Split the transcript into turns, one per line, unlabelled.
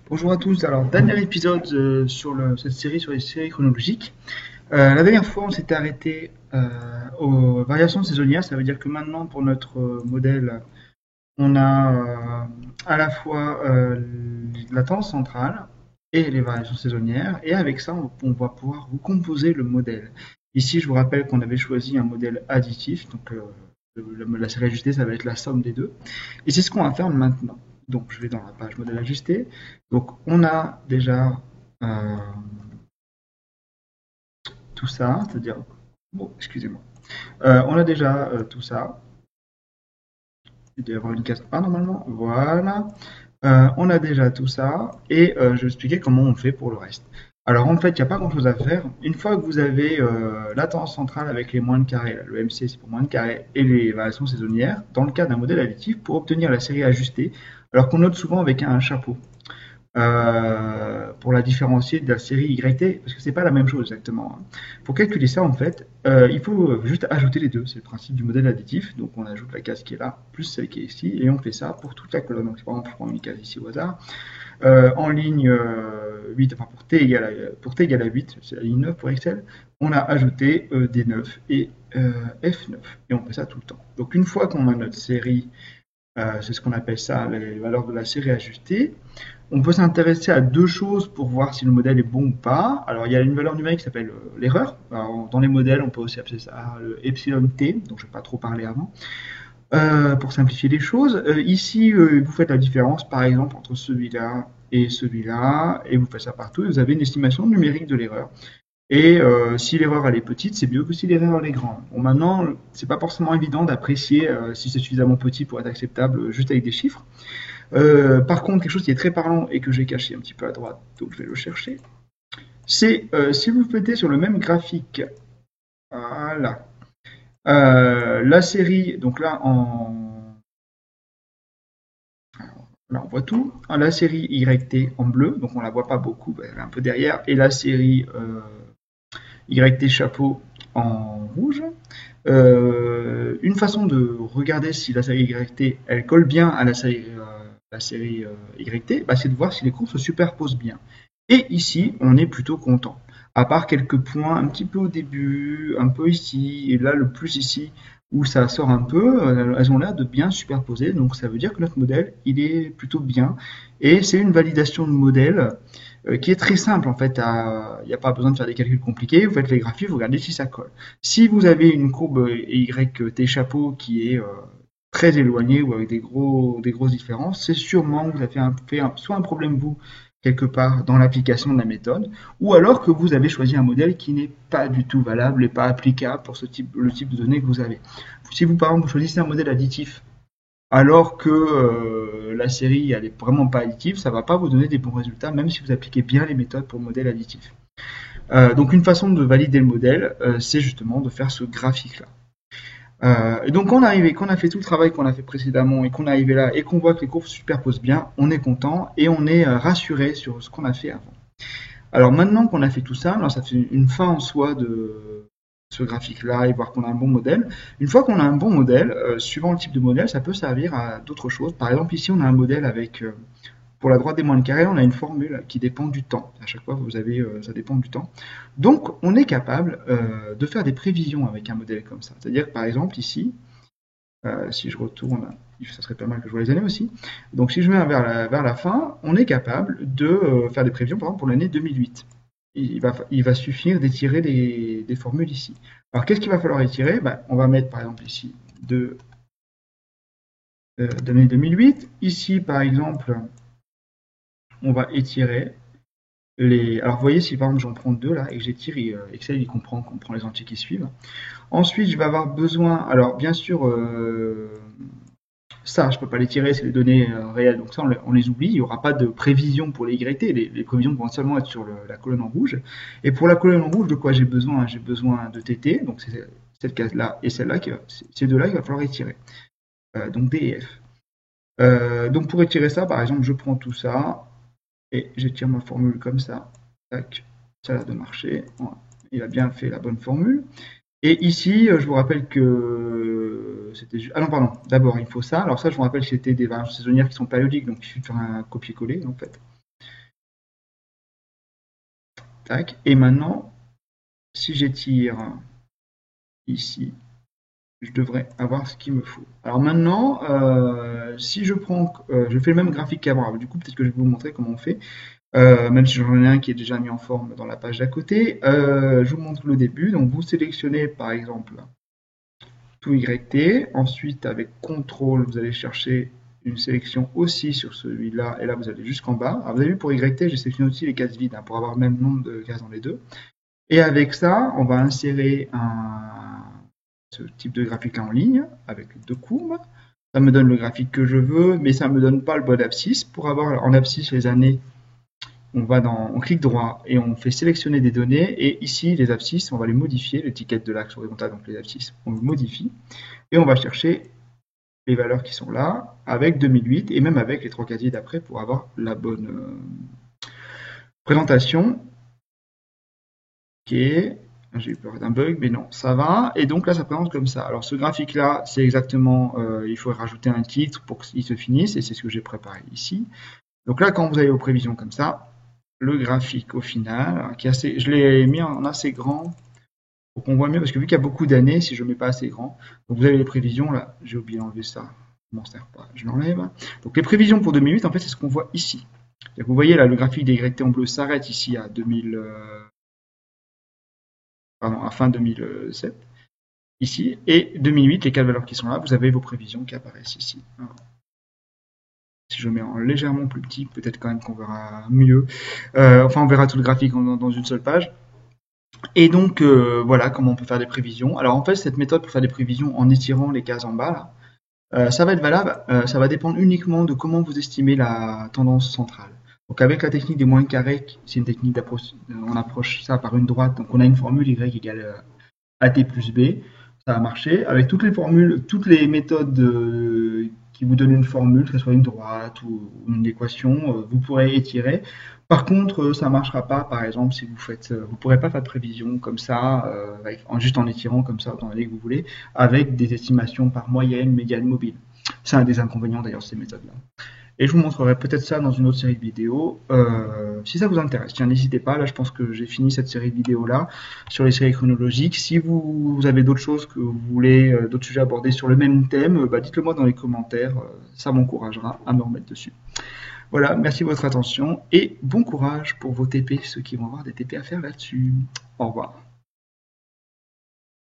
Bonjour à tous. Alors, dernier épisode sur cette série sur les séries chronologiques. La dernière fois, on s'était arrêté aux variations saisonnières. Ça veut dire que maintenant, pour notre modèle, on a à la fois la tendance centrale et les variations saisonnières. Et avec ça, on va pouvoir vous composer le modèle. Ici, je vous rappelle qu'on avait choisi un modèle additif. Donc, la série ajustée, ça va être la somme des deux. Et c'est ce qu'on va faire maintenant. Donc, je vais dans la page modèle ajusté. Donc, on a déjà euh, tout ça, c'est-à-dire, bon, excusez-moi. On a déjà tout ça. Il doit y avoir une case A normalement. Voilà. On a déjà tout ça. Et je vais expliquer comment on fait pour le reste. Alors, en fait, il n'y a pas grand-chose à faire. Une fois que vous avez la tendance centrale avec les moins de carrés, là, le MC c'est pour moins de carrés, et les variations saisonnières, dans le cas d'un modèle additif, pour obtenir la série ajustée, alors qu'on note souvent avec un chapeau. Pour la différencier de la série YT, parce que c'est pas la même chose exactement. Pour calculer ça, en fait, il faut juste ajouter les deux. C'est le principe du modèle additif. Donc on ajoute la case qui est là, plus celle qui est ici, et on fait ça pour toute la colonne. Donc par exemple, je prends une case ici au hasard. En ligne 8, enfin pour t égale à 8, c'est la ligne 9 pour Excel, on a ajouté D9 et F9. Et on fait ça tout le temps. Donc une fois qu'on a notre série, c'est ce qu'on appelle ça les valeurs de la série ajustée. On peut s'intéresser à deux choses pour voir si le modèle est bon ou pas. Alors, il y a une valeur numérique qui s'appelle l'erreur. Dans les modèles, on peut aussi appeler ça le epsilon t, donc je ne vais pas trop parler avant. Pour simplifier les choses, ici, vous faites la différence, par exemple, entre celui-là et celui-là, et vous faites ça partout, et vous avez une estimation numérique de l'erreur. Et si l'erreur elle est petite, c'est mieux que si l'erreur elle est grande. Bon, maintenant, c'est pas forcément évident d'apprécier si c'est suffisamment petit pour être acceptable juste avec des chiffres. Par contre, quelque chose qui est très parlant et que j'ai caché un petit peu à droite, donc je vais le chercher, c'est si vous mettez sur le même graphique, voilà, la série, donc là on voit tout, la série YT en bleu, donc on la voit pas beaucoup, elle est un peu derrière, et la série YT chapeau en rouge. Une façon de regarder si la série YT elle colle bien à la série YT, bah, c'est de voir si les courbes se superposent bien. Et ici, on est plutôt content. À part quelques points un petit peu au début, un peu ici, et là le plus ici, où ça sort un peu, elles ont l'air de bien superposer, donc ça veut dire que notre modèle, il est plutôt bien. Et c'est une validation de modèle qui est très simple en fait. Il n'y a pas besoin de faire des calculs compliqués. Vous faites les graphiques, vous regardez si ça colle. Si vous avez une courbe YT chapeau qui est très éloignée ou avec des grosses différences, c'est sûrement que vous avez soit un problème vous quelque part dans l'application de la méthode, ou alors que vous avez choisi un modèle qui n'est pas du tout valable et pas applicable pour le type de données que vous avez. Si vous par exemple vous choisissez un modèle additif alors que la série elle est vraiment pas additive, ça va pas vous donner des bons résultats, même si vous appliquez bien les méthodes pour le modèle additif. Donc une façon de valider le modèle, c'est justement de faire ce graphique-là. Et donc quand on a fait tout le travail qu'on a fait précédemment et qu'on est arrivé là et qu'on voit que les courbes se superposent bien, on est content et on est rassuré sur ce qu'on a fait avant. Alors maintenant qu'on a fait tout ça, alors ça fait une fin en soi de ce graphique-là et voir qu'on a un bon modèle. Une fois qu'on a un bon modèle, suivant le type de modèle, ça peut servir à d'autres choses. Par exemple, ici, on a un modèle avec, pour la droite des moins de carré, on a une formule qui dépend du temps. À chaque fois, vous avez, ça dépend du temps. Donc, on est capable de faire des prévisions avec un modèle comme ça. C'est-à-dire que, par exemple, ici, si je retourne, ça serait pas mal que je vois les années aussi. Donc si je mets vers la fin, on est capable de faire des prévisions, par exemple pour l'année 2008. Il va suffire d'étirer des formules ici. Alors qu'est-ce qu'il va falloir étirer? Ben, on va mettre par exemple ici de l'année 2008. Ici par exemple, on va étirer les... Alors vous voyez si par exemple j'en prends deux là et que j'étire, Excel il comprend qu'on prend les entiers qui suivent. Ensuite je vais avoir besoin, alors bien sûr... ça, je peux pas les tirer, c'est les données réelles, donc ça on les oublie. Il n'y aura pas de prévision pour les YT, les prévisions vont seulement être sur la colonne en rouge. Et pour la colonne en rouge, de quoi j'ai besoin? J'ai besoin de TT, donc c'est cette case-là et celle-là, ces deux-là, il va falloir étirer. Donc D et F. Donc pour étirer ça, par exemple, je prends tout ça et j'étire ma formule comme ça. Tac, ça a l'air de marcher. Voilà. Il a bien fait la bonne formule. Et ici, je vous rappelle que c'était... Ah non, pardon, d'abord, il faut ça. Alors ça, je vous rappelle que c'était des variations saisonnières qui sont périodiques, donc il suffit de faire un copier-coller, en fait. Tac. Et maintenant, si j'étire ici, je devrais avoir ce qu'il me faut. Alors maintenant, si je prends, je fais le même graphique qu'avant. Du coup, peut-être que je vais vous montrer comment on fait. Même si j'en ai un qui est déjà mis en forme dans la page d'à côté. Je vous montre le début. Donc vous sélectionnez par exemple tout YT. Ensuite, avec CTRL, vous allez chercher une sélection aussi sur celui-là. Et là, vous allez jusqu'en bas. Alors, vous avez vu, pour YT, j'ai sélectionné aussi les cases vides, hein, pour avoir le même nombre de cases dans les deux. Et avec ça, on va insérer ce type de graphique en ligne, avec deux courbes. Ça me donne le graphique que je veux, mais ça ne me donne pas le bon abscisse. Pour avoir en abscisse les années, on clique droit et on fait sélectionner des données. Et ici, les abscisses, on va les modifier, l'étiquette de l'axe horizontal, donc les abscisses, on le modifie. Et on va chercher les valeurs qui sont là, avec 2008 et même avec les trois casiers d'après pour avoir la bonne présentation. Ok, j'ai eu peur d'un bug, mais non, ça va. Et donc là, ça présente comme ça. Alors ce graphique-là, c'est exactement, il faut rajouter un titre pour qu'il se finisse, et c'est ce que j'ai préparé ici. Donc là, quand vous avez vos prévisions comme ça, le graphique au final, qui est assez, je l'ai mis en assez grand pour qu'on voit mieux, parce que vu qu'il y a beaucoup d'années, si je ne mets pas assez grand, donc vous avez les prévisions, là, j'ai oublié d'enlever ça, je m'en sers pas, je l'enlève. Donc les prévisions pour 2008, en fait, c'est ce qu'on voit ici. Vous voyez là, le graphique des YT en bleu s'arrête ici à 2000, pardon, à fin 2007, ici, et 2008, les 4 valeurs qui sont là, vous avez vos prévisions qui apparaissent ici. Alors, si je mets en légèrement plus petit, peut-être quand même qu'on verra mieux. Enfin, on verra tout le graphique dans une seule page. Et donc, voilà comment on peut faire des prévisions. Alors, en fait, cette méthode pour faire des prévisions en étirant les cases en bas, là, ça va être valable, ça va dépendre uniquement de comment vous estimez la tendance centrale. Donc avec la technique des moyens carrés, c'est une technique d'approche, on approche ça par une droite, donc on a une formule y égale AT plus B, ça a marché. Avec toutes les formules, toutes les méthodes qui vous donnent une formule, que ce soit une droite ou une équation, vous pourrez étirer. Par contre, ça ne marchera pas, par exemple, si vous pourrez pas faire de prévision comme ça, juste en étirant comme ça, autant aller que vous voulez, avec des estimations par moyenne, médiane, mobile. C'est un des inconvénients d'ailleurs de ces méthodes-là. Et je vous montrerai peut-être ça dans une autre série de vidéos, si ça vous intéresse. Tiens, n'hésitez pas, là je pense que j'ai fini cette série de vidéos-là sur les séries chronologiques. Si vous avez d'autres choses que vous voulez, d'autres sujets abordés sur le même thème, dites-le moi dans les commentaires, ça m'encouragera à me remettre dessus. Voilà, merci de votre attention et bon courage pour vos TP, ceux qui vont avoir des TP à faire là-dessus. Au revoir.